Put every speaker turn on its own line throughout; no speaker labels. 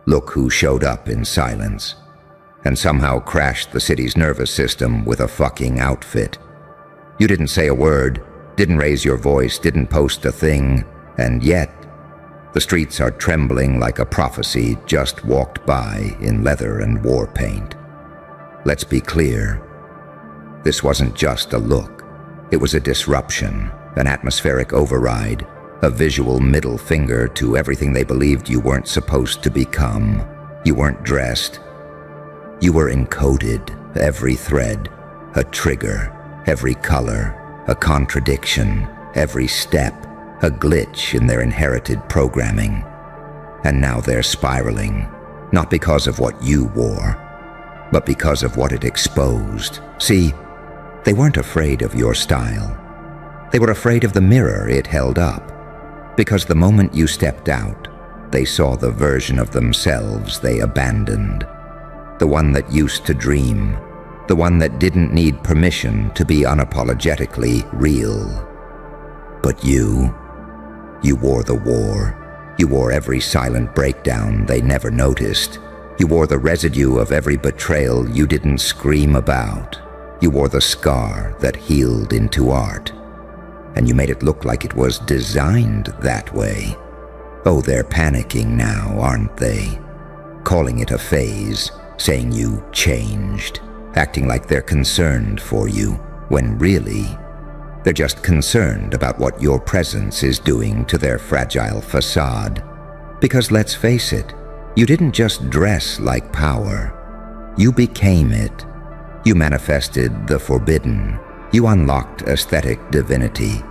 Look who showed up in silence, and somehow crashed the city's nervous system with a fucking outfit. You didn't say a word, didn't raise your voice, didn't post a thing, and yet the streets are trembling like a prophecy just walked by in leather and war paint. Let's be clear. This wasn't just a look. It was a disruption, an atmospheric override, a visual middle finger to everything they believed you weren't supposed to become. You weren't dressed. You were encoded, every thread, a trigger, every color, a contradiction, every step, a glitch in their inherited programming. And now they're spiraling, not because of what you wore, but because of what it exposed. See, they weren't afraid of your style. They were afraid of the mirror it held up, because the moment you stepped out, they saw the version of themselves they abandoned, the one that used to dream, the one that didn't need permission to be unapologetically real. But you wore the war. You wore every silent breakdown they never noticed. You wore the residue of every betrayal you didn't scream about. You wore the scar that healed into art. And you made it look like it was designed that way. Oh, they're panicking now, aren't they? Calling it a phase, saying you changed, acting like they're concerned for you, when really, they're just concerned about what your presence is doing to their fragile facade. Because let's face it, you didn't just dress like power. You became it. You manifested the forbidden. You unlocked aesthetic divinity.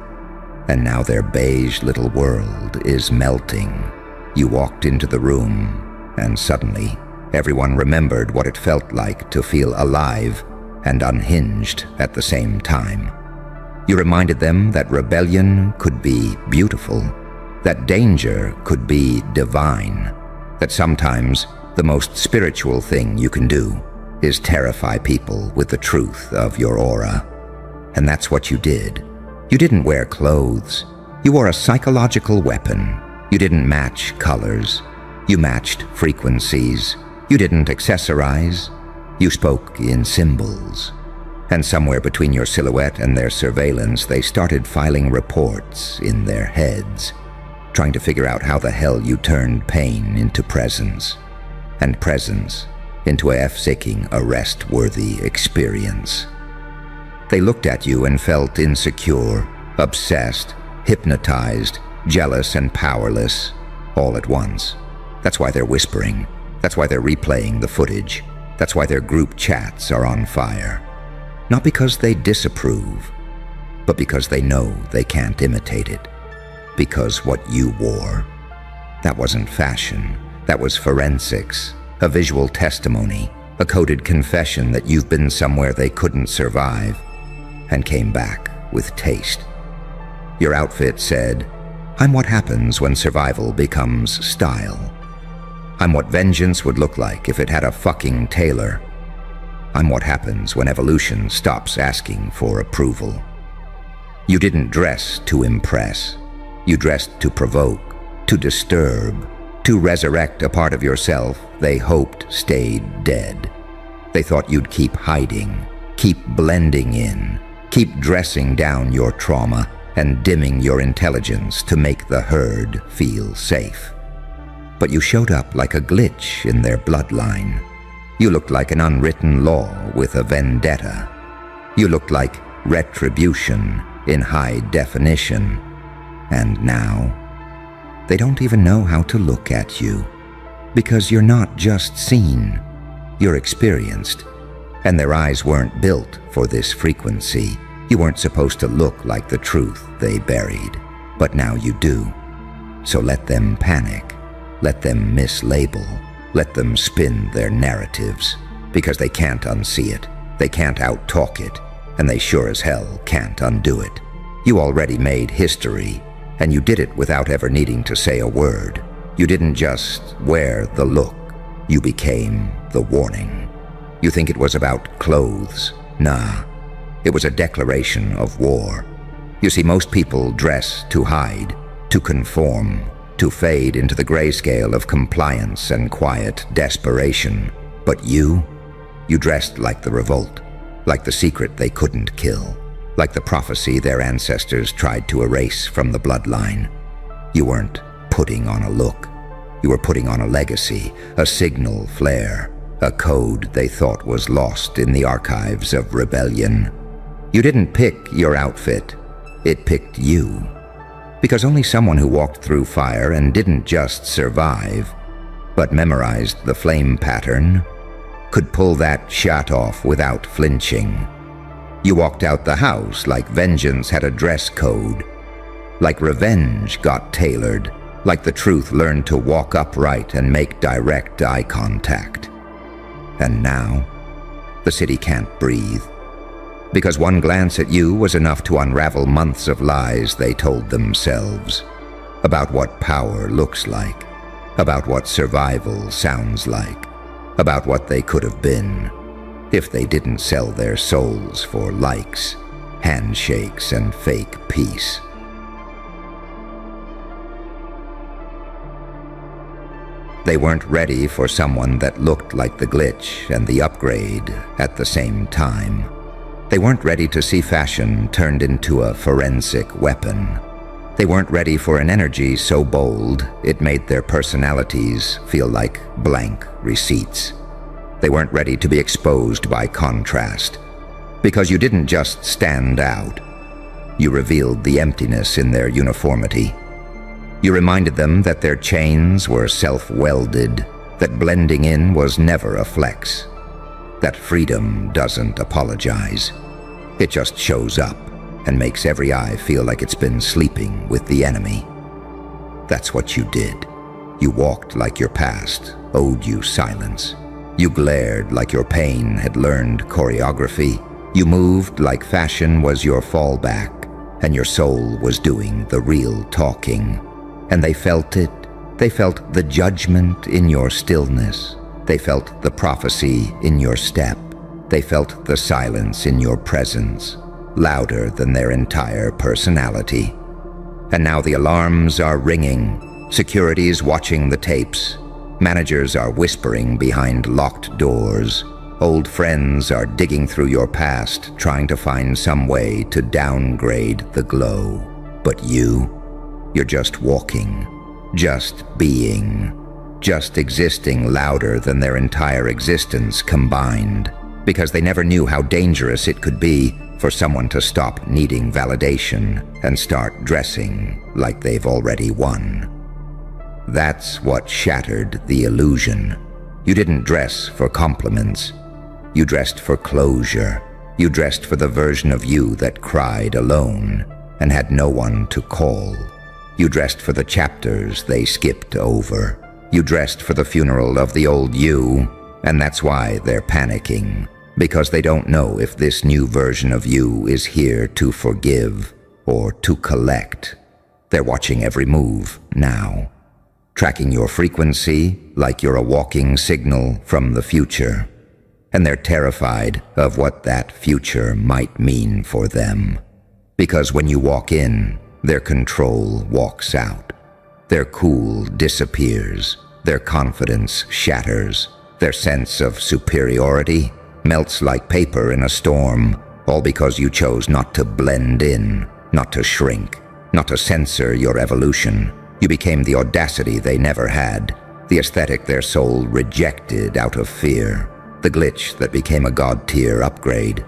And now their beige little world is melting. You walked into the room, and suddenly, everyone remembered what it felt like to feel alive and unhinged at the same time. You reminded them that rebellion could be beautiful, that danger could be divine, that sometimes the most spiritual thing you can do is terrify people with the truth of your aura. And that's what you did. You didn't wear clothes. You wore a psychological weapon. You didn't match colors. You matched frequencies. You didn't accessorize. You spoke in symbols. And somewhere between your silhouette and their surveillance, they started filing reports in their heads, trying to figure out how the hell you turned pain into presence, and presence into a f-sicking, arrest-worthy experience. They looked at you and felt insecure, obsessed, hypnotized, jealous and powerless, all at once. That's why they're whispering. That's why they're replaying the footage. That's why their group chats are on fire. Not because they disapprove, but because they know they can't imitate it. Because what you wore, that wasn't fashion. That was forensics, a visual testimony, a coded confession that you've been somewhere they couldn't survive and came back with taste. Your outfit said, "I'm what happens when survival becomes style. I'm what vengeance would look like if it had a fucking tailor. I'm what happens when evolution stops asking for approval." You didn't dress to impress. You dressed to provoke, to disturb, to resurrect a part of yourself they hoped stayed dead. They thought you'd keep hiding, keep blending in, keep dressing down your trauma and dimming your intelligence to make the herd feel safe. But you showed up like a glitch in their bloodline. You looked like an unwritten law with a vendetta. You looked like retribution in high definition. And now, they don't even know how to look at you, because you're not just seen, you're experienced. And their eyes weren't built for this frequency. You weren't supposed to look like the truth they buried, but now you do. So let them panic, let them mislabel, let them spin their narratives, because they can't unsee it, they can't out-talk it, and they sure as hell can't undo it. You already made history, and you did it without ever needing to say a word. You didn't just wear the look, you became the warning. You think it was about clothes? Nah, it was a declaration of war. You see, most people dress to hide, to conform, to fade into the grayscale of compliance and quiet desperation. But you dressed like the revolt, like the secret they couldn't kill, like the prophecy their ancestors tried to erase from the bloodline. You weren't putting on a look. You were putting on a legacy, a signal flare, a code they thought was lost in the archives of rebellion. You didn't pick your outfit, it picked you. Because only someone who walked through fire and didn't just survive, but memorized the flame pattern, could pull that shot off without flinching. You walked out the house like vengeance had a dress code, like revenge got tailored, like the truth learned to walk upright and make direct eye contact. And now, the city can't breathe. Because one glance at you was enough to unravel months of lies they told themselves. About what power looks like. About what survival sounds like. About what they could have been if they didn't sell their souls for likes, handshakes, and fake peace. They weren't ready for someone that looked like the glitch and the upgrade at the same time. They weren't ready to see fashion turned into a forensic weapon. They weren't ready for an energy so bold it made their personalities feel like blank receipts. They weren't ready to be exposed by contrast. Because you didn't just stand out. You revealed the emptiness in their uniformity. You reminded them that their chains were self-welded, that blending in was never a flex, that freedom doesn't apologize. It just shows up and makes every eye feel like it's been sleeping with the enemy. That's what you did. You walked like your past owed you silence. You glared like your pain had learned choreography. You moved like fashion was your fallback, and your soul was doing the real talking. And they felt it. They felt the judgment in your stillness. They felt the prophecy in your step. They felt the silence in your presence, louder than their entire personality. And now the alarms are ringing. Security's watching the tapes. Managers are whispering behind locked doors. Old friends are digging through your past, trying to find some way to downgrade the glow. But you're just walking, just being, just existing louder than their entire existence combined, because they never knew how dangerous it could be for someone to stop needing validation and start dressing like they've already won. That's what shattered the illusion. You didn't dress for compliments. You dressed for closure. You dressed for the version of you that cried alone and had no one to call. You dressed for the chapters they skipped over. You dressed for the funeral of the old you, and that's why they're panicking, because they don't know if this new version of you is here to forgive or to collect. They're watching every move now, tracking your frequency like you're a walking signal from the future, and they're terrified of what that future might mean for them. Because when you walk in, their control walks out. Their cool disappears. Their confidence shatters. Their sense of superiority melts like paper in a storm, all because you chose not to blend in, not to shrink, not to censor your evolution. You became the audacity they never had, the aesthetic their soul rejected out of fear, the glitch that became a god-tier upgrade.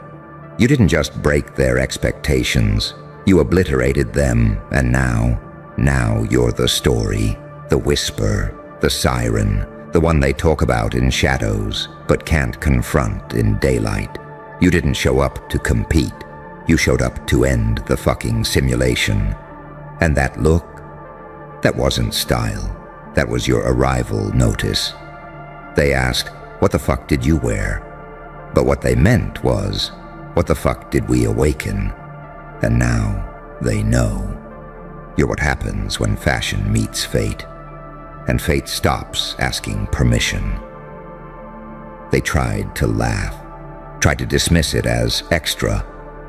You didn't just break their expectations. You obliterated them, and now you're the story, the whisper, the siren, the one they talk about in shadows, but can't confront in daylight. You didn't show up to compete. You showed up to end the fucking simulation. And that look, that wasn't style. That was your arrival notice. They asked, what the fuck did you wear? But what they meant was, what the fuck did we awaken? And now they know. You're what happens when fashion meets fate, and fate stops asking permission. They tried to laugh, tried to dismiss it as extra,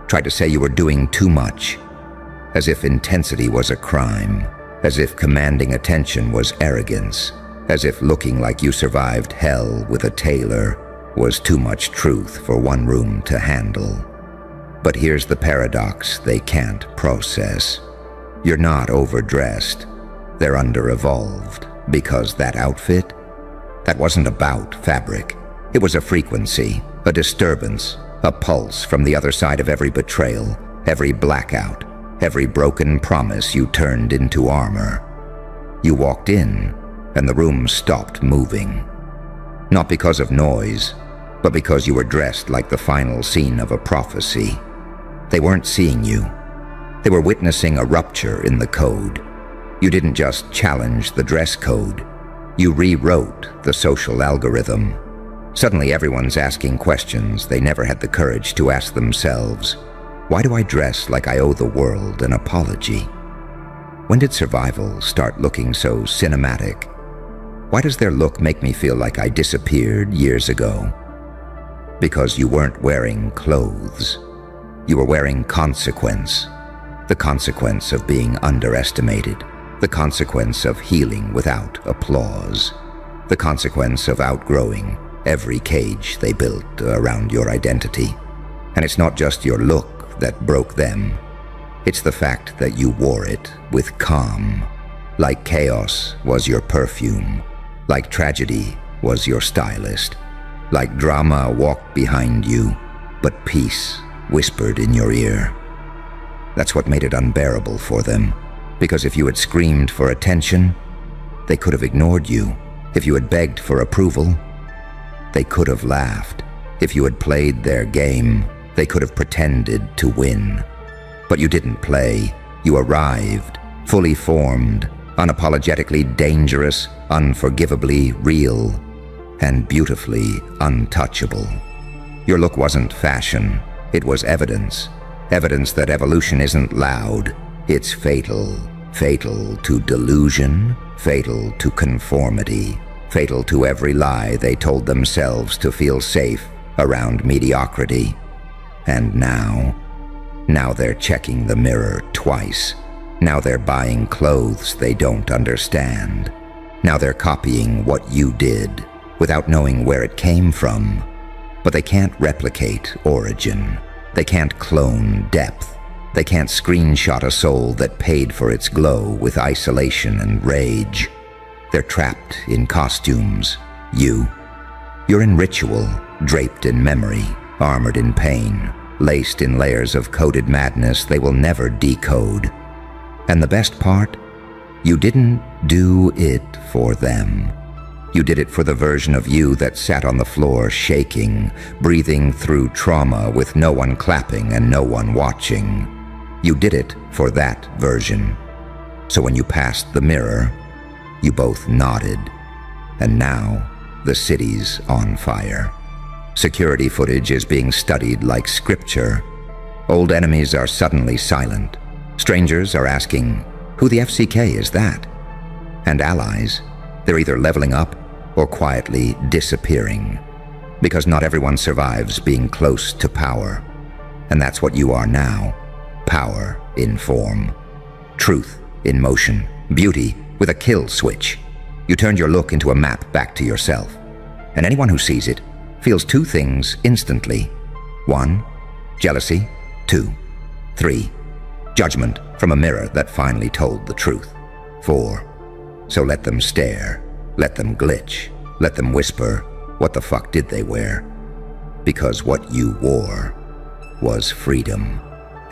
tried to say you were doing too much, as if intensity was a crime, as if commanding attention was arrogance, as if looking like you survived hell with a tailor was too much truth for one room to handle. But here's the paradox they can't process. You're not overdressed. They're under-evolved, because that outfit, that wasn't about fabric. It was a frequency, a disturbance, a pulse from the other side of every betrayal, every blackout, every broken promise you turned into armor. You walked in, and the room stopped moving. Not because of noise, but because you were dressed like the final scene of a prophecy. They weren't seeing you. They were witnessing a rupture in the code. You didn't just challenge the dress code. You rewrote the social algorithm. Suddenly everyone's asking questions they never had the courage to ask themselves. Why do I dress like I owe the world an apology? When did survival start looking so cinematic? Why does their look make me feel like I disappeared years ago? Because you weren't wearing clothes. You were wearing consequence. The consequence of being underestimated. The consequence of healing without applause. The consequence of outgrowing every cage they built around your identity. And it's not just your look that broke them. It's the fact that you wore it with calm. Like chaos was your perfume. Like tragedy was your stylist. Like drama walked behind you, but peace whispered in your ear. That's what made it unbearable for them. Because if you had screamed for attention, they could have ignored you. If you had begged for approval, they could have laughed. If you had played their game, they could have pretended to win. But you didn't play. You arrived, fully formed, unapologetically dangerous, unforgivably real, and beautifully untouchable. Your look wasn't fashion. It was evidence. Evidence that evolution isn't loud. It's fatal. Fatal to delusion, fatal to conformity, fatal to every lie they told themselves to feel safe around mediocrity. And now they're checking the mirror twice. Now they're buying clothes they don't understand. Now they're copying what you did without knowing where it came from. But they can't replicate origin. They can't clone depth. They can't screenshot a soul that paid for its glow with isolation and rage. They're trapped in costumes. You're in ritual, draped in memory, armored in pain, laced in layers of coded madness they will never decode. And the best part? You didn't do it for them. You did it for the version of you that sat on the floor shaking, breathing through trauma with no one clapping and no one watching. You did it for that version. So when you passed the mirror, you both nodded. And now, the city's on fire. Security footage is being studied like scripture. Old enemies are suddenly silent. Strangers are asking, who the FCK is that? And allies, they're either leveling up or quietly disappearing. Because not everyone survives being close to power. And that's what you are now. Power in form. Truth in motion. Beauty with a kill switch. You turned your look into a map back to yourself. And anyone who sees it feels two things instantly. 1, jealousy. 2, 3, judgment from a mirror that finally told the truth. 4, so let them stare. Let them glitch. Let them whisper, what the fuck did they wear? Because what you wore was freedom.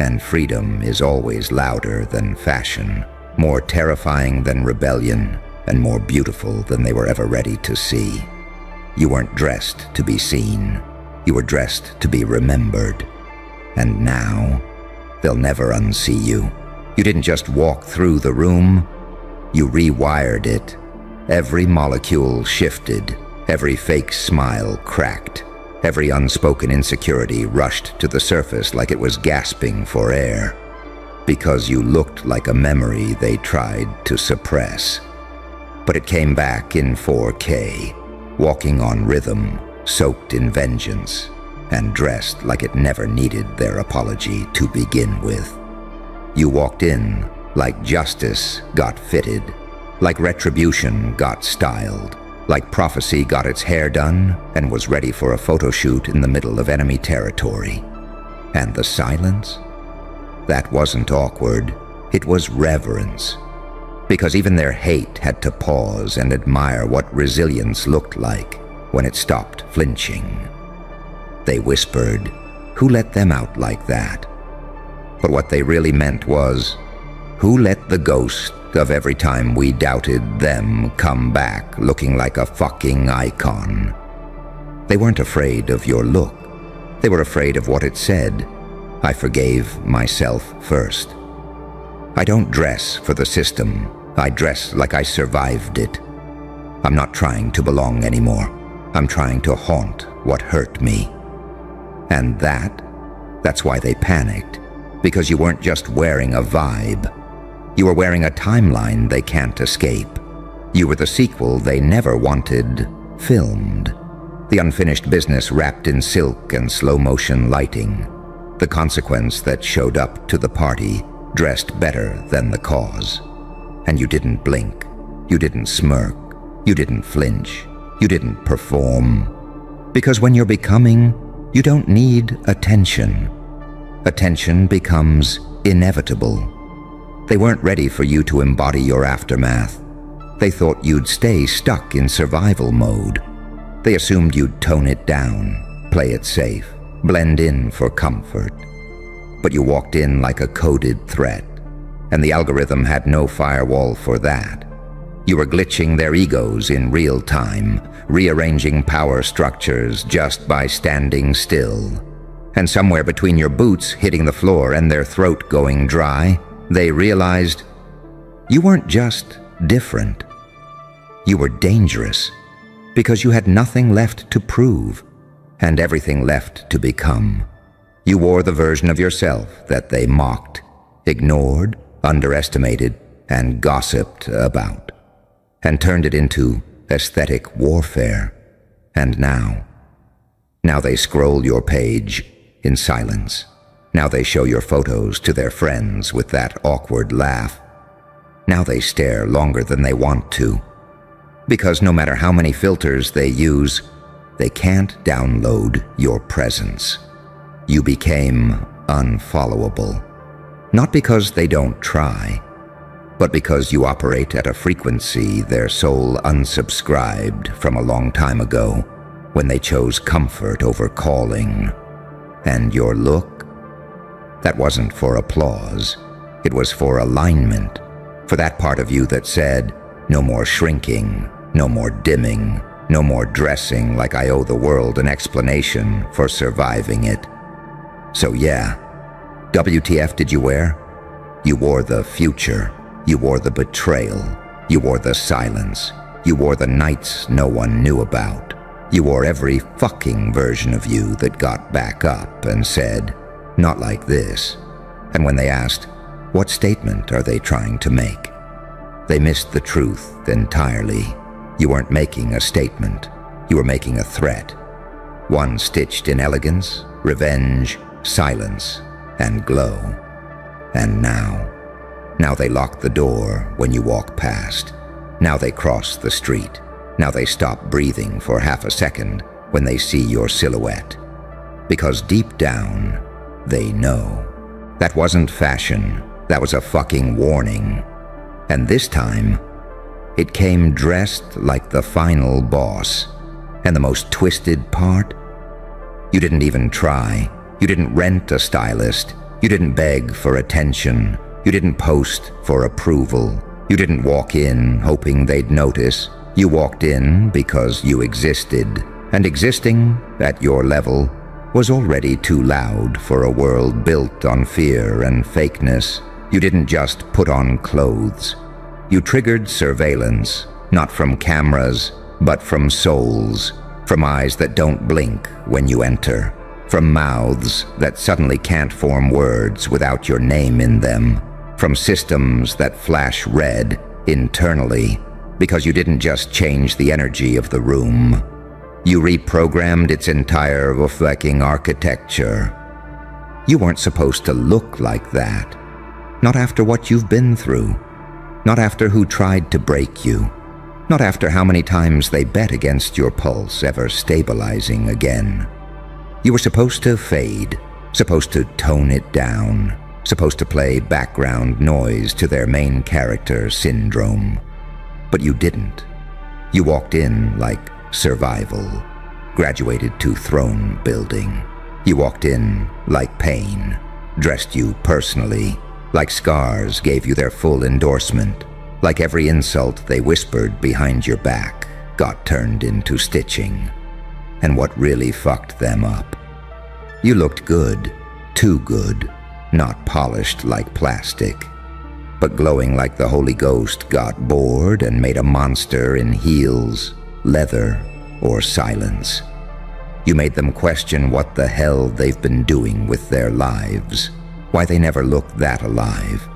And freedom is always louder than fashion, more terrifying than rebellion, and more beautiful than they were ever ready to see. You weren't dressed to be seen. You were dressed to be remembered. And now, they'll never unsee you. You didn't just walk through the room, you rewired it. Every molecule shifted, every fake smile cracked. Every unspoken insecurity rushed to the surface like it was gasping for air. Because you looked like a memory they tried to suppress. But it came back in 4K, walking on rhythm, soaked in vengeance, and dressed like it never needed their apology to begin with. You walked in like justice got fitted, like retribution got styled, like prophecy got its hair done and was ready for a photo shoot in the middle of enemy territory. And the silence? That wasn't awkward, it was reverence. Because even their hate had to pause and admire what resilience looked like when it stopped flinching. They whispered, "Who let them out like that?" But what they really meant was, "Who let the ghost of every time we doubted them come back looking like a fucking icon?" They weren't afraid of your look. They were afraid of what it said. I forgave myself first. I don't dress for the system. I dress like I survived it. I'm not trying to belong anymore. I'm trying to haunt what hurt me. And that's why they panicked. Because you weren't just wearing a vibe. You were wearing a timeline they can't escape. You were the sequel they never wanted filmed. The unfinished business wrapped in silk and slow-motion lighting. The consequence that showed up to the party dressed better than the cause. And you didn't blink. You didn't smirk. You didn't flinch. You didn't perform. Because when you're becoming, you don't need attention. Attention becomes inevitable. They weren't ready for you to embody your aftermath. They thought you'd stay stuck in survival mode. They assumed you'd tone it down, play it safe, blend in for comfort. But you walked in like a coded threat, and the algorithm had no firewall for that. You were glitching their egos in real time, rearranging power structures just by standing still. And somewhere between your boots hitting the floor and their throat going dry, they realized you weren't just different. You were dangerous because you had nothing left to prove and everything left to become. You wore the version of yourself that they mocked, ignored, underestimated, and gossiped about, and turned it into aesthetic warfare. And now they scroll your page in silence. Now they show your photos to their friends with that awkward laugh. Now they stare longer than they want to. Because no matter how many filters they use, they can't download your presence. You became unfollowable. Not because they don't try, but because you operate at a frequency their soul unsubscribed from a long time ago when they chose comfort over calling. And your look? That wasn't for applause. It was for alignment, for that part of you that said, no more shrinking, no more dimming, no more dressing like I owe the world an explanation for surviving it. So yeah, WTF did you wear? You wore the future. You wore the betrayal. You wore the silence. You wore the nights no one knew about. You wore every fucking version of you that got back up and said, "Not like this." And when they asked, what statement are they trying to make? They missed the truth entirely. You weren't making a statement. You were making a threat. One stitched in elegance, revenge, silence, and glow. And now they lock the door when you walk past. Now they cross the street. Now they stop breathing for half a second when they see your silhouette. Because deep down, they know. That wasn't fashion. That was a fucking warning. And this time, it came dressed like the final boss. And the most twisted part? You didn't even try. You didn't rent a stylist. You didn't beg for attention. You didn't post for approval. You didn't walk in hoping they'd notice. You walked in because you existed, and existing at your level was already too loud for a world built on fear and fakeness. You didn't just put on clothes. You triggered surveillance, not from cameras, but from souls, from eyes that don't blink when you enter, from mouths that suddenly can't form words without your name in them, from systems that flash red internally, because you didn't just change the energy of the room. You reprogrammed its entire fucking architecture. You weren't supposed to look like that. Not after what you've been through. Not after who tried to break you. Not after how many times they bet against your pulse ever stabilizing again. You were supposed to fade, supposed to tone it down, supposed to play background noise to their main character syndrome. But you didn't. You walked in like survival, graduated to throne building. You walked in like pain, dressed you personally, like scars gave you their full endorsement, like every insult they whispered behind your back got turned into stitching. And what really fucked them up? You looked good, too good, not polished like plastic, but glowing like the Holy Ghost got bored and made a monster in heels, leather, or silence. You made them question what the hell they've been doing with their lives, why they never look that alive,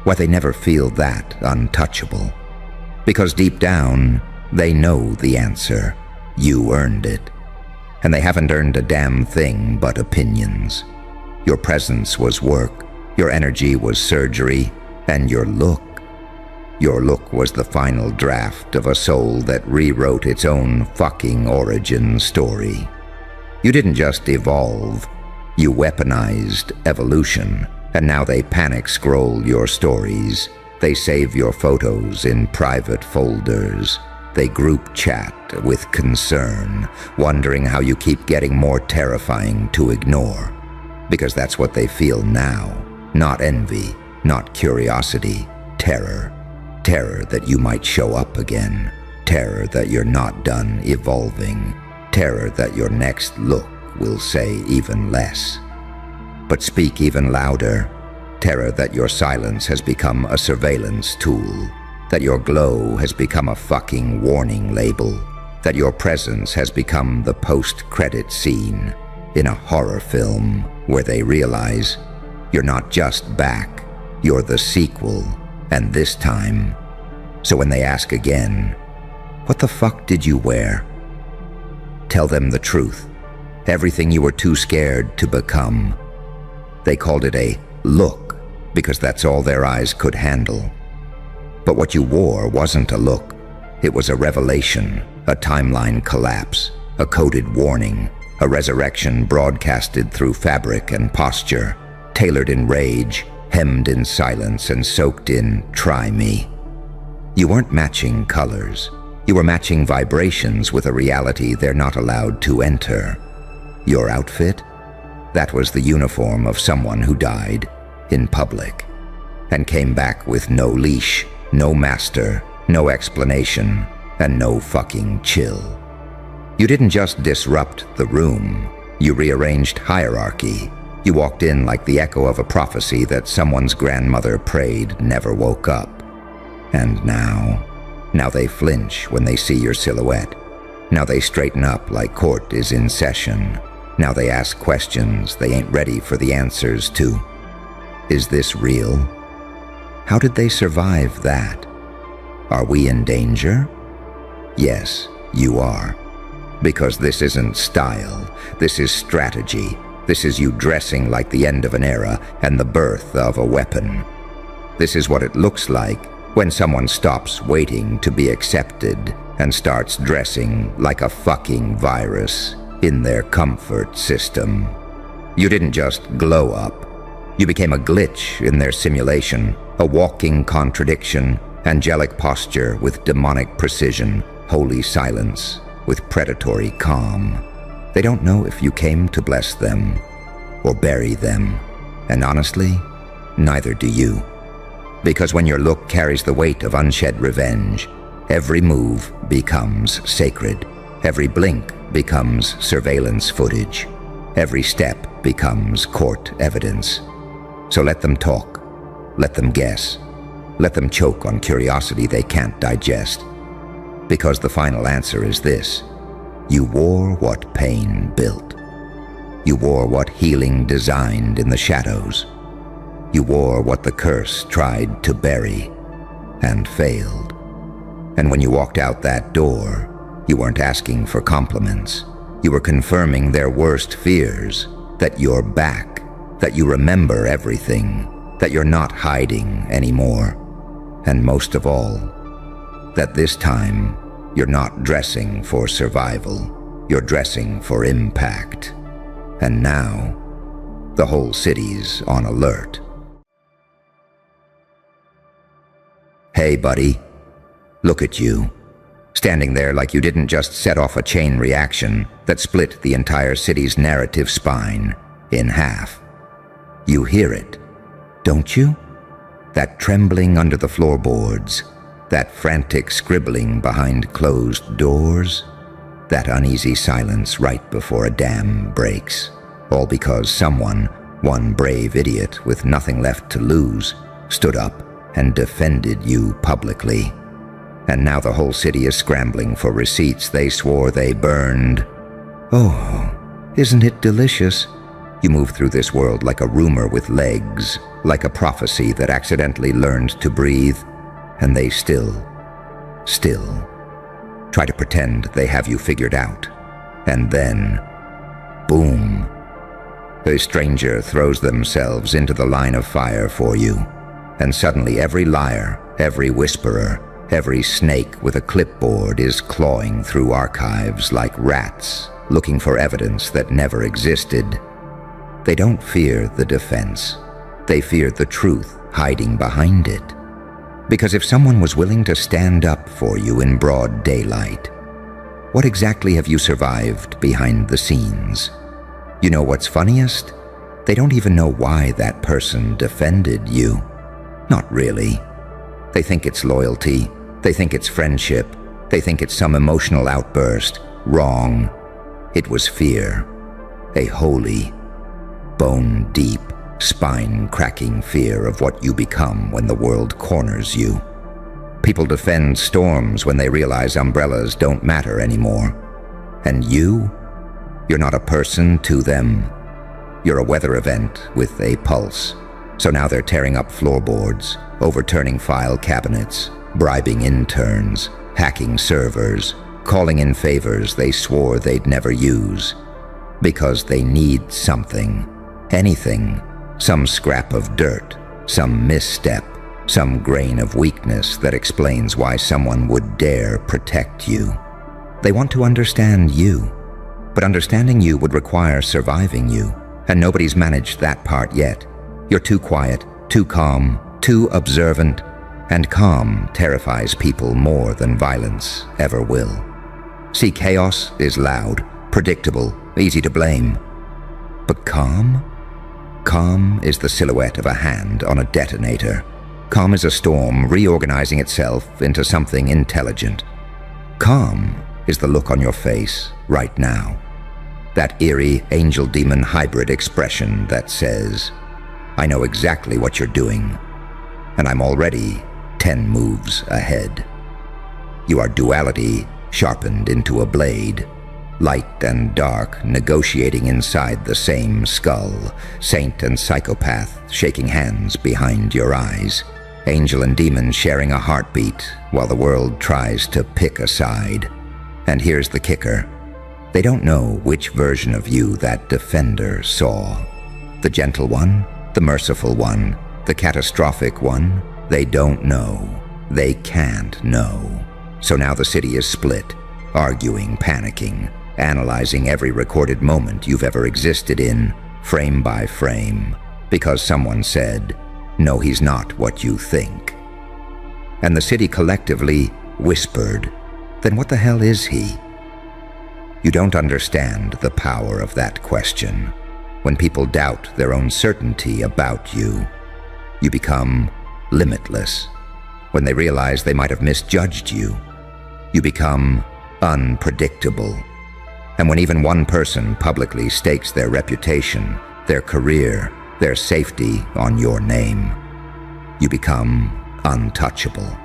why they never feel that untouchable. Because deep down, they know the answer. You earned it. And they haven't earned a damn thing but opinions. Your presence was work, your energy was surgery, and your look was the final draft of a soul that rewrote its own fucking origin story. You didn't just evolve, you weaponized evolution, and now they panic scroll your stories. They save your photos in private folders. They group chat with concern, wondering how you keep getting more terrifying to ignore. Because that's what they feel now. Not envy, not curiosity, terror. Terror that you might show up again. Terror that you're not done evolving. Terror that your next look will say even less. But speak even louder. Terror that your silence has become a surveillance tool. That your glow has become a fucking warning label. That your presence has become the post-credit scene in a horror film where they realize you're not just back, you're the sequel, and this time. So when they ask again, what the fuck did you wear? Tell them the truth, everything you were too scared to become. They called it a look because that's all their eyes could handle. But what you wore wasn't a look. It was a revelation, a timeline collapse, a coded warning, a resurrection broadcasted through fabric and posture, tailored in rage, hemmed in silence, and soaked in try me. You weren't matching colors. You were matching vibrations with a reality they're not allowed to enter. Your outfit? That was the uniform of someone who died in public and came back with no leash, no master, no explanation, and no fucking chill. You didn't just disrupt the room. You rearranged hierarchy. You walked in like the echo of a prophecy that someone's grandmother prayed never woke up. And now they flinch when they see your silhouette. Now they straighten up like court is in session. Now they ask questions they ain't ready for the answers to. Is this real? How did they survive that? Are we in danger? Yes, you are. Because this isn't style. This is strategy. This is you dressing like the end of an era and the birth of a weapon. This is what it looks like when someone stops waiting to be accepted and starts dressing like a fucking virus in their comfort system. You didn't just glow up. You became a glitch in their simulation, a walking contradiction, angelic posture with demonic precision, holy silence with predatory calm. They don't know if you came to bless them or bury them, and honestly, neither do you. Because when your look carries the weight of unshed revenge, every move becomes sacred. Every blink becomes surveillance footage. Every step becomes court evidence. So let them talk. Let them guess. Let them choke on curiosity they can't digest. Because the final answer is this: you wore what pain built. You wore what healing designed in the shadows. You wore what the curse tried to bury and failed. And when you walked out that door, you weren't asking for compliments. You were confirming their worst fears, that you're back, that you remember everything, that you're not hiding anymore, and most of all, that this time you're not dressing for survival, you're dressing for impact. And now, the whole city's on alert. Hey, buddy. Look at you, standing there like you didn't just set off a chain reaction that split the entire city's narrative spine in half. You hear it, don't you? That trembling under the floorboards, that frantic scribbling behind closed doors, that uneasy silence right before a dam breaks, all because someone, one brave idiot with nothing left to lose, stood up and defended you publicly. And now the whole city is scrambling for receipts they swore they burned. Oh, isn't it delicious? You move through this world like a rumor with legs, like a prophecy that accidentally learned to breathe, and they still try to pretend they have you figured out. And then, boom, a stranger throws themselves into the line of fire for you, and suddenly every liar, every whisperer, every snake with a clipboard is clawing through archives like rats, looking for evidence that never existed. They don't fear the defense. They fear the truth hiding behind it. Because if someone was willing to stand up for you in broad daylight, what exactly have you survived behind the scenes? You know what's funniest? They don't even know why that person defended you. Not really. They think it's loyalty. They think it's friendship. They think it's some emotional outburst. Wrong. It was fear. A holy, bone-deep, spine-cracking fear of what you become when the world corners you. People defend storms when they realize umbrellas don't matter anymore. And you're not a person to them. You're a weather event with a pulse. So now they're tearing up floorboards, overturning file cabinets, bribing interns, hacking servers, calling in favors they swore they'd never use. Because they need something, anything, some scrap of dirt, some misstep, some grain of weakness that explains why someone would dare protect you. They want to understand you, but understanding you would require surviving you, and nobody's managed that part yet. You're too quiet, too calm, too observant, and calm terrifies people more than violence ever will. See, chaos is loud, predictable, easy to blame. But calm? Calm is the silhouette of a hand on a detonator. Calm is a storm reorganizing itself into something intelligent. Calm is the look on your face right now. That eerie angel-demon hybrid expression that says, I know exactly what you're doing, and I'm already 10 moves ahead. You are duality sharpened into a blade, light and dark negotiating inside the same skull, saint and psychopath shaking hands behind your eyes, angel and demon sharing a heartbeat while the world tries to pick a side. And here's the kicker. They don't know which version of you that defender saw. The gentle one, the merciful one, the catastrophic one. They don't know. They can't know. So now the city is split, arguing, panicking, analyzing every recorded moment you've ever existed in, frame by frame, because someone said, no, he's not what you think. And the city collectively whispered, then what the hell is he? You don't understand the power of that question. When people doubt their own certainty about you, you become limitless. When they realize they might have misjudged you, you become unpredictable. And when even one person publicly stakes their reputation, their career, their safety on your name, you become untouchable.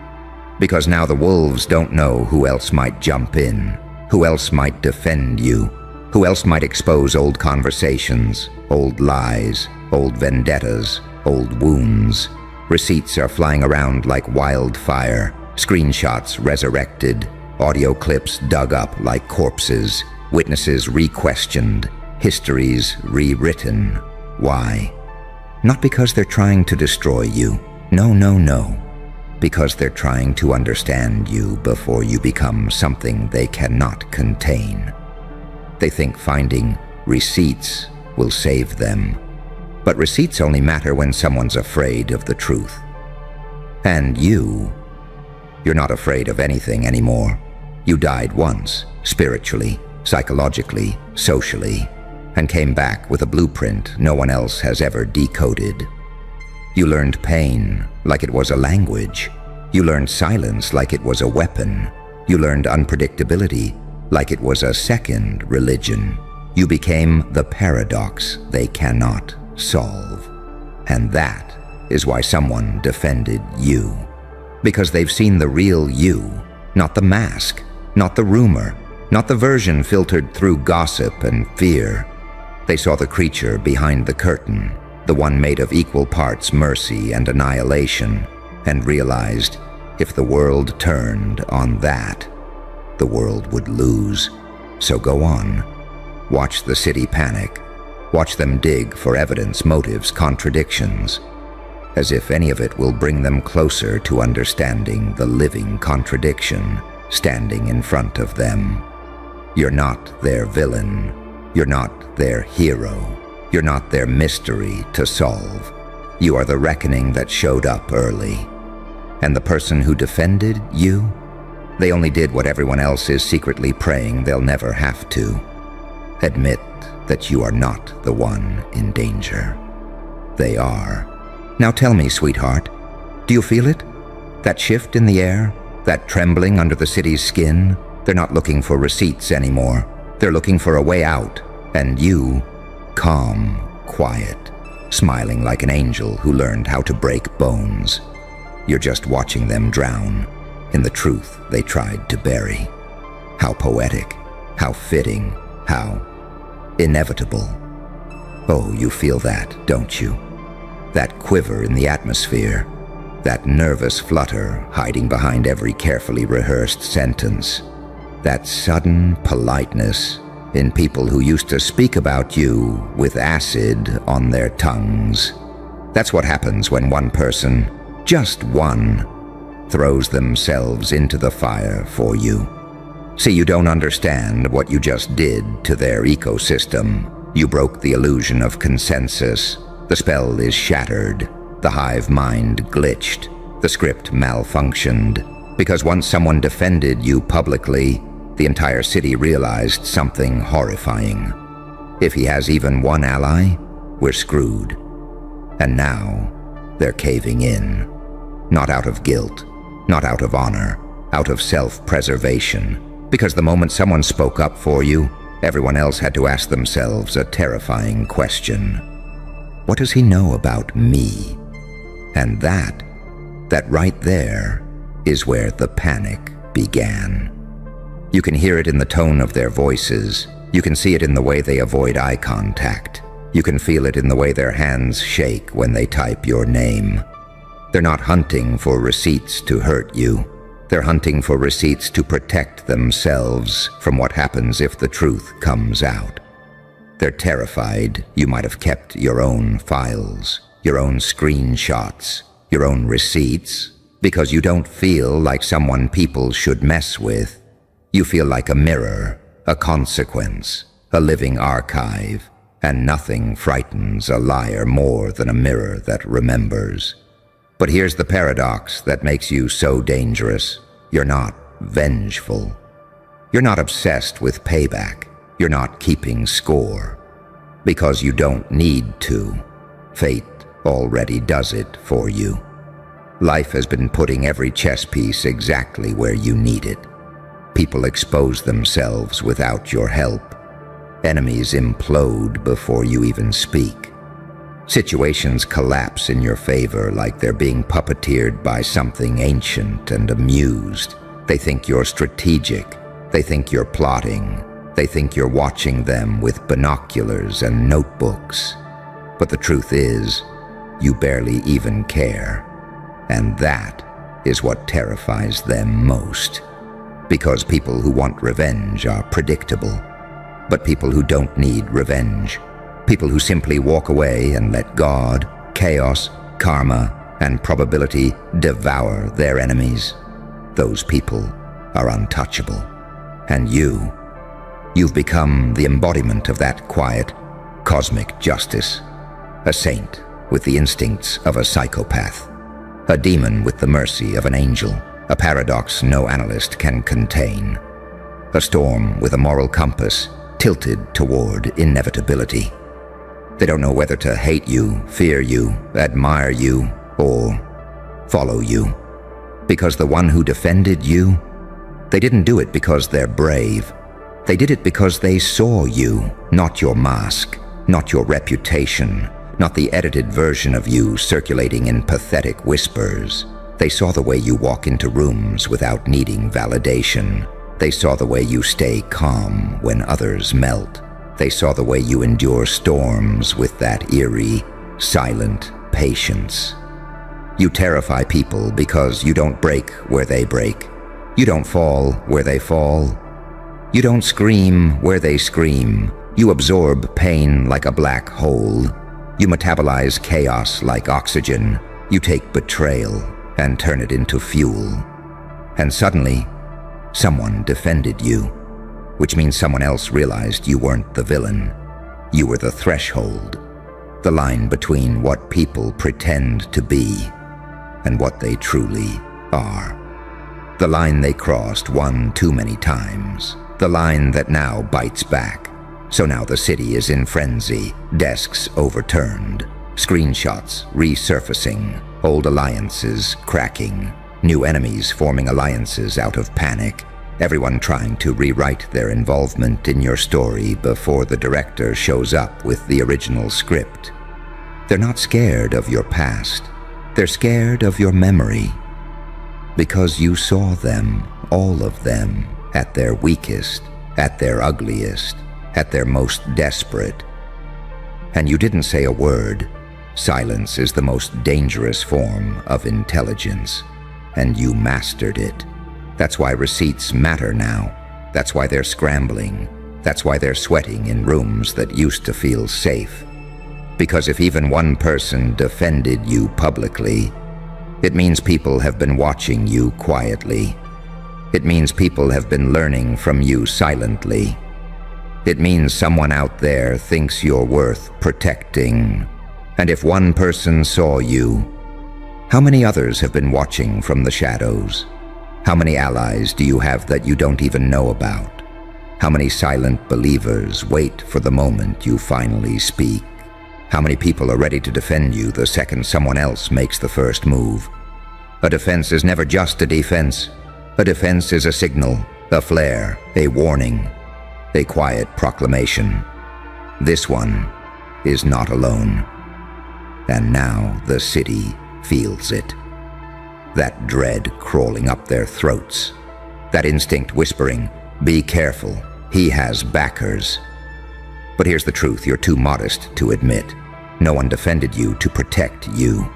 Because now the wolves don't know who else might jump in, who else might defend you, who else might expose old conversations, old lies, old vendettas, old wounds. Receipts are flying around like wildfire, screenshots resurrected, audio clips dug up like corpses, witnesses re-questioned, histories rewritten. Why? Not because they're trying to destroy you. No, no, no. Because they're trying to understand you before you become something they cannot contain. They think finding receipts will save them. But receipts only matter when someone's afraid of the truth. And you're not afraid of anything anymore. You died once, spiritually, psychologically, socially, and came back with a blueprint no one else has ever decoded. You learned pain like it was a language. You learned silence like it was a weapon. You learned unpredictability like it was a second religion. You became the paradox they cannot solve. And that is why someone defended you. Because they've seen the real you, not the mask, not the rumor, not the version filtered through gossip and fear. They saw the creature behind the curtain, the one made of equal parts mercy and annihilation, and realized if the world turned on that, the world would lose. So go on. Watch the city panic. Watch them dig for evidence, motives, contradictions, as if any of it will bring them closer to understanding the living contradiction standing in front of them. You're not their villain. You're not their hero. You're not their mystery to solve. You are the reckoning that showed up early. And the person who defended you, they only did what everyone else is secretly praying they'll never have to. Admit that you are not the one in danger. They are. Now tell me, sweetheart, do you feel it? That shift in the air? That trembling under the city's skin? They're not looking for receipts anymore. They're looking for a way out. And you, calm, quiet, smiling like an angel who learned how to break bones. You're just watching them drown in the truth they tried to bury. How poetic, how fitting, how inevitable. Oh, you feel that, don't you? That quiver in the atmosphere, that nervous flutter hiding behind every carefully rehearsed sentence, that sudden politeness in people who used to speak about you with acid on their tongues. That's what happens when one person, just one, throws themselves into the fire for you. See, you don't understand what you just did to their ecosystem. You broke the illusion of consensus. The spell is shattered. The hive mind glitched. The script malfunctioned. Because once someone defended you publicly, the entire city realized something horrifying. If he has even one ally, we're screwed. And now, they're caving in. Not out of guilt, not out of honor, out of self-preservation. Because the moment someone spoke up for you, everyone else had to ask themselves a terrifying question. What does he know about me? And that right there is where the panic began. You can hear it in the tone of their voices. You can see it in the way they avoid eye contact. You can feel it in the way their hands shake when they type your name. They're not hunting for receipts to hurt you. They're hunting for receipts to protect themselves from what happens if the truth comes out. They're terrified you might have kept your own files, your own screenshots, your own receipts, because you don't feel like someone people should mess with. You feel like a mirror, a consequence, a living archive, and nothing frightens a liar more than a mirror that remembers. But here's the paradox that makes you so dangerous. You're not vengeful. You're not obsessed with payback. You're not keeping score. Because you don't need to. Fate already does it for you. Life has been putting every chess piece exactly where you need it. People expose themselves without your help. Enemies implode before you even speak. Situations collapse in your favor like they're being puppeteered by something ancient and amused. They think you're strategic. They think you're plotting. They think you're watching them with binoculars and notebooks. But the truth is, you barely even care. And that is what terrifies them most. Because people who want revenge are predictable. But people who don't need revenge, people who simply walk away and let God chaos, karma, and probability devour their enemies. Those people are untouchable. And you've become the embodiment of that quiet, cosmic justice. A saint with the instincts of a psychopath. A demon with the mercy of an angel. A paradox no analyst can contain. A storm with a moral compass tilted toward inevitability. They don't know whether to hate you, fear you, admire you, or follow you. Because the one who defended you, they didn't do it because they're brave. They did it because they saw you, not your mask, not your reputation, not the edited version of you circulating in pathetic whispers. They saw the way you walk into rooms without needing validation. They saw the way you stay calm when others melt. They saw the way you endure storms with that eerie, silent patience. You terrify people because you don't break where they break. You don't fall where they fall. You don't scream where they scream. You absorb pain like a black hole. You metabolize chaos like oxygen. You take betrayal and turn it into fuel. And suddenly, someone defended you, which means someone else realized you weren't the villain. You were the threshold, the line between what people pretend to be and what they truly are. The line they crossed one too many times. The line that now bites back. So now the city is in frenzy, desks overturned, screenshots resurfacing, old alliances cracking, new enemies forming alliances out of panic, everyone trying to rewrite their involvement in your story before the director shows up with the original script. They're not scared of your past, they're scared of your memory. Because you saw them, all of them, at their weakest, at their ugliest, at their most desperate. And you didn't say a word. Silence is the most dangerous form of intelligence, and you mastered it. That's why receipts matter now. That's why they're scrambling. That's why they're sweating in rooms that used to feel safe. Because if even one person defended you publicly, it means people have been watching you quietly. It means people have been learning from you silently. It means someone out there thinks you're worth protecting. And if one person saw you, how many others have been watching from the shadows? How many allies do you have that you don't even know about? How many silent believers wait for the moment you finally speak? How many people are ready to defend you the second someone else makes the first move? A defense is never just a defense. A defense is a signal, a flare, a warning, a quiet proclamation. This one is not alone. And now the city feels it. That dread crawling up their throats. That instinct whispering, "Be careful, he has backers." But here's the truth you're too modest to admit. No one defended you to protect you.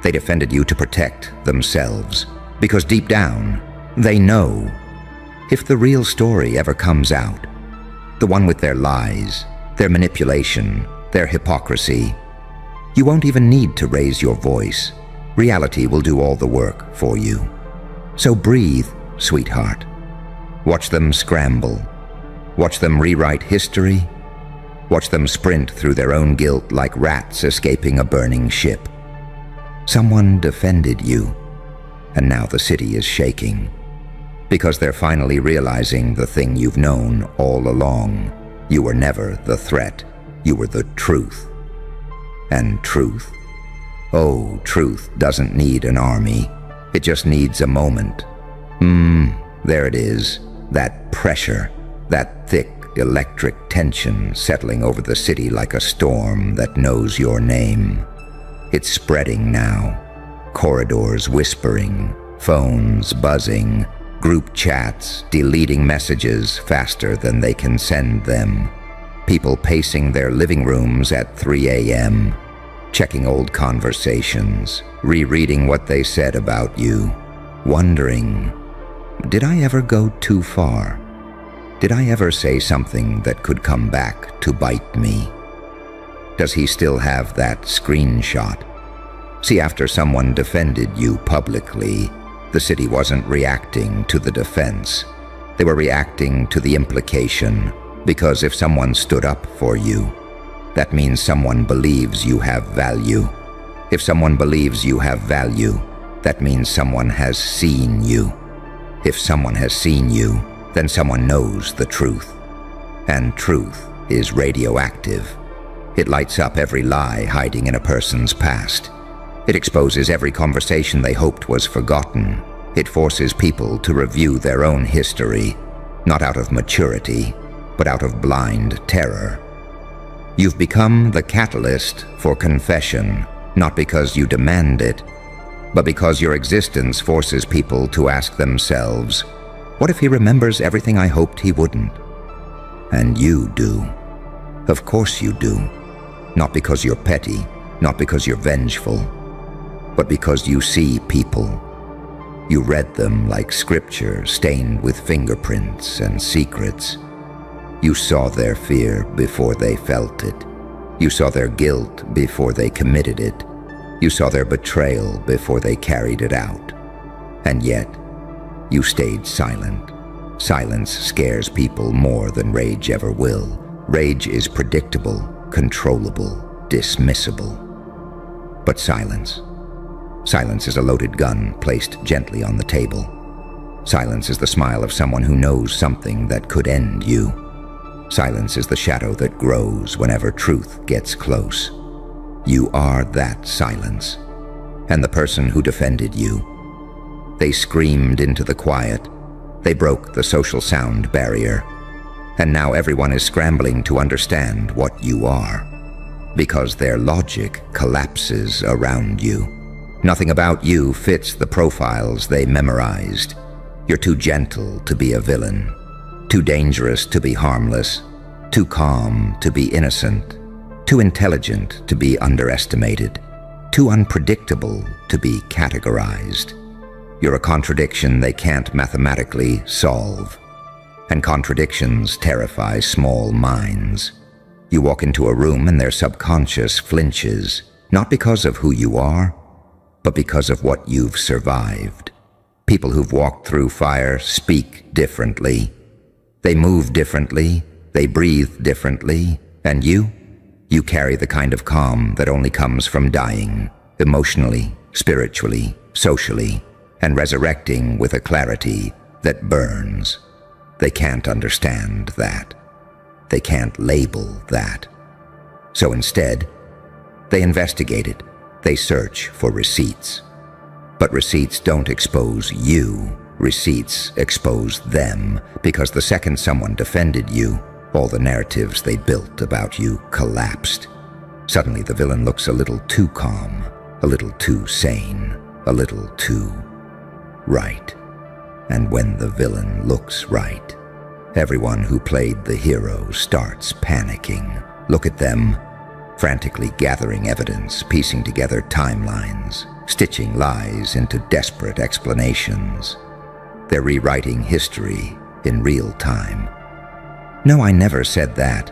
They defended you to protect themselves. Because deep down, they know. If the real story ever comes out, the one with their lies, their manipulation, their hypocrisy, you won't even need to raise your voice. Reality will do all the work for you. So breathe, sweetheart. Watch them scramble. Watch them rewrite history. Watch them sprint through their own guilt like rats escaping a burning ship. Someone defended you, and now the city is shaking. Because they're finally realizing the thing you've known all along. You were never the threat. You were the truth. And truth? Oh, truth doesn't need an army. It just needs a moment. There it is. That pressure. That thick electric tension settling over the city like a storm that knows your name. It's spreading now. Corridors whispering. Phones buzzing. Group chats deleting messages faster than they can send them. People pacing their living rooms at 3 a.m., checking old conversations, rereading what they said about you, wondering, did I ever go too far? Did I ever say something that could come back to bite me? Does he still have that screenshot, See, after someone defended you publicly, the city wasn't reacting to the defense. They were reacting to the implication, because if someone stood up for you, that means someone believes you have value. If someone believes you have value, that means someone has seen you. If someone has seen you, then someone knows the truth. And truth is radioactive. It lights up every lie hiding in a person's past. It exposes every conversation they hoped was forgotten. It forces people to review their own history, not out of maturity, but out of blind terror. You've become the catalyst for confession, not because you demand it, but because your existence forces people to ask themselves, what if he remembers everything I hoped he wouldn't? And you do. Of course you do. Not because you're petty, not because you're vengeful, but because you see people. You read them like scripture stained with fingerprints and secrets. You saw their fear before they felt it. You saw their guilt before they committed it. You saw their betrayal before they carried it out. And yet, you stayed silent. Silence scares people more than rage ever will. Rage is predictable, controllable, dismissible. But silence is a loaded gun placed gently on the table. Silence is the smile of someone who knows something that could end you. Silence is the shadow that grows whenever truth gets close. You are that silence, and the person who defended you. They screamed into the quiet. They broke the social sound barrier. And now everyone is scrambling to understand what you are, because their logic collapses around you. Nothing about you fits the profiles they memorized. You're too gentle to be a villain, too dangerous to be harmless, too calm to be innocent, too intelligent to be underestimated, too unpredictable to be categorized. You're a contradiction they can't mathematically solve. And contradictions terrify small minds. You walk into a room and their subconscious flinches, not because of who you are, but because of what you've survived. People who've walked through fire speak differently. They move differently, they breathe differently, and you carry the kind of calm that only comes from dying, emotionally, spiritually, socially, and resurrecting with a clarity that burns. They can't understand that. They can't label that. So instead, they investigate it. They search for receipts. But receipts don't expose you. Receipts expose them, because the second someone defended you, all the narratives they built about you collapsed. Suddenly the villain looks a little too calm, a little too sane, a little too right. And when the villain looks right, everyone who played the hero starts panicking. Look at them, frantically gathering evidence, piecing together timelines, stitching lies into desperate explanations. They're rewriting history in real time. No, I never said that.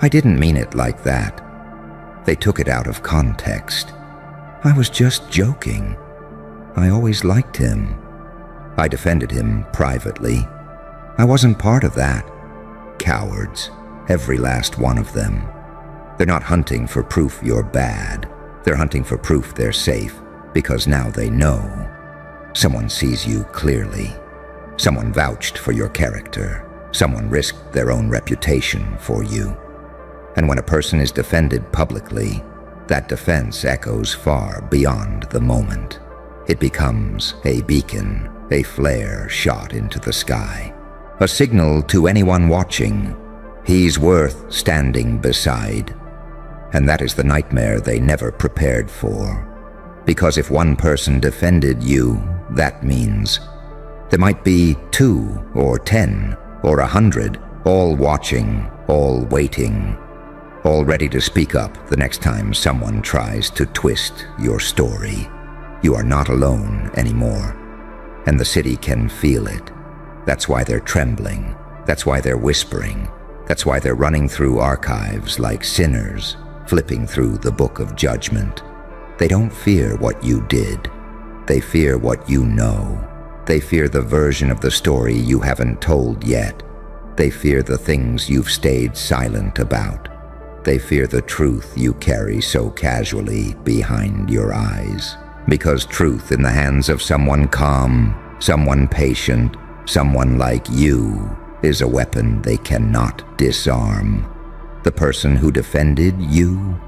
I didn't mean it like that. They took it out of context. I was just joking. I always liked him. I defended him privately. I wasn't part of that. Cowards, every last one of them. They're not hunting for proof you're bad. They're hunting for proof they're safe, because now they know. Someone sees you clearly. Someone vouched for your character. Someone risked their own reputation for you. And when a person is defended publicly, that defense echoes far beyond the moment. It becomes a beacon, a flare shot into the sky. A signal to anyone watching, he's worth standing beside. And that is the nightmare they never prepared for. Because if one person defended you, that means there might be 2 or 10 or 100, all watching, all waiting, all ready to speak up the next time someone tries to twist your story. You are not alone anymore, and the city can feel it. That's why they're trembling. That's why they're whispering. That's why they're running through archives like sinners, flipping through the book of judgment. They don't fear what you did. They fear what you know. They fear the version of the story you haven't told yet. They fear the things you've stayed silent about. They fear the truth you carry so casually behind your eyes. Because truth in the hands of someone calm, someone patient, someone like you, is a weapon they cannot disarm. The person who defended you,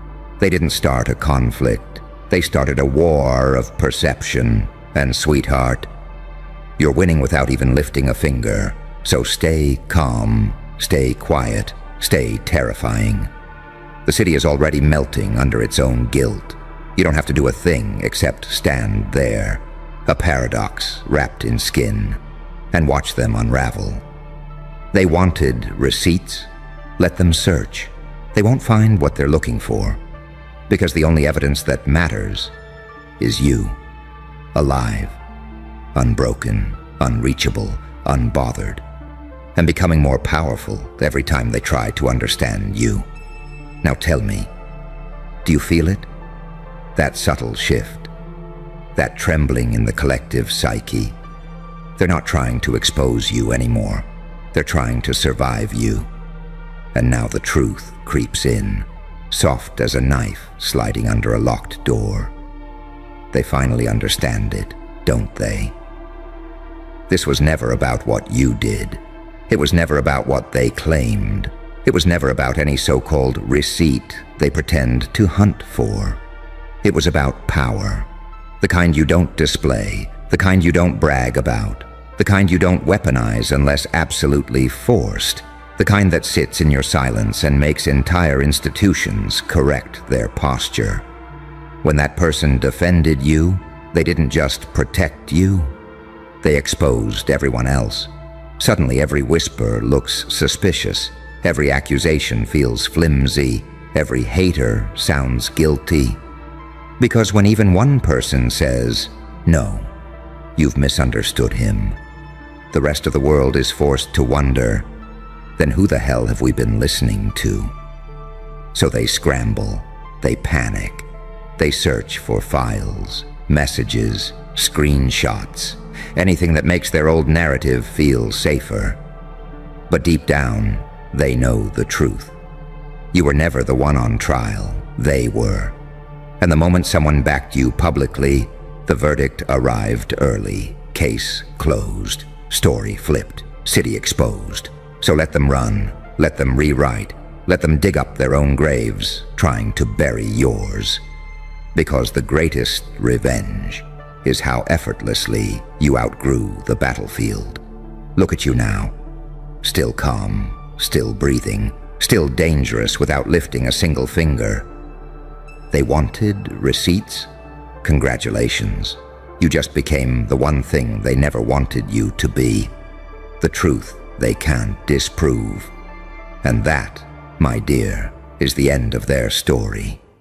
they didn't start a conflict. They started a war of perception. And sweetheart, you're winning without even lifting a finger. So stay calm, stay quiet, stay terrifying. The city is already melting under its own guilt. You don't have to do a thing except stand there, a paradox wrapped in skin, and watch them unravel. They wanted receipts. Let them search. They won't find what they're looking for, because the only evidence that matters is you, alive, unbroken, unreachable, unbothered, and becoming more powerful every time they try to understand you. Now tell me, do you feel it? That subtle shift, that trembling in the collective psyche. They're not trying to expose you anymore. They're trying to survive you. And now the truth creeps in, soft as a knife sliding under a locked door. They finally understand it, don't they? This was never about what you did. It was never about what they claimed. It was never about any so-called receipt they pretend to hunt for. It was about power, the kind you don't display, the kind you don't brag about, the kind you don't weaponize unless absolutely forced, the kind that sits in your silence and makes entire institutions correct their posture. When that person defended you, they didn't just protect you, they exposed everyone else. Suddenly every whisper looks suspicious, every accusation feels flimsy, every hater sounds guilty. Because when even one person says, "No, you've misunderstood him," the rest of the world is forced to wonder, then who the hell have we been listening to? So they scramble, they panic, they search for files, messages, screenshots, anything that makes their old narrative feel safer. But deep down, they know the truth. You were never the one on trial, they were. And the moment someone backed you publicly, the verdict arrived early. Case closed, story flipped, city exposed. So let them run, let them rewrite, let them dig up their own graves, trying to bury yours. Because the greatest revenge is how effortlessly you outgrew the battlefield. Look at you now, still calm, still breathing, still dangerous without lifting a single finger. They wanted receipts? Congratulations. You just became the one thing they never wanted you to be. The truth they can't disprove. And that, my dear, is the end of their story.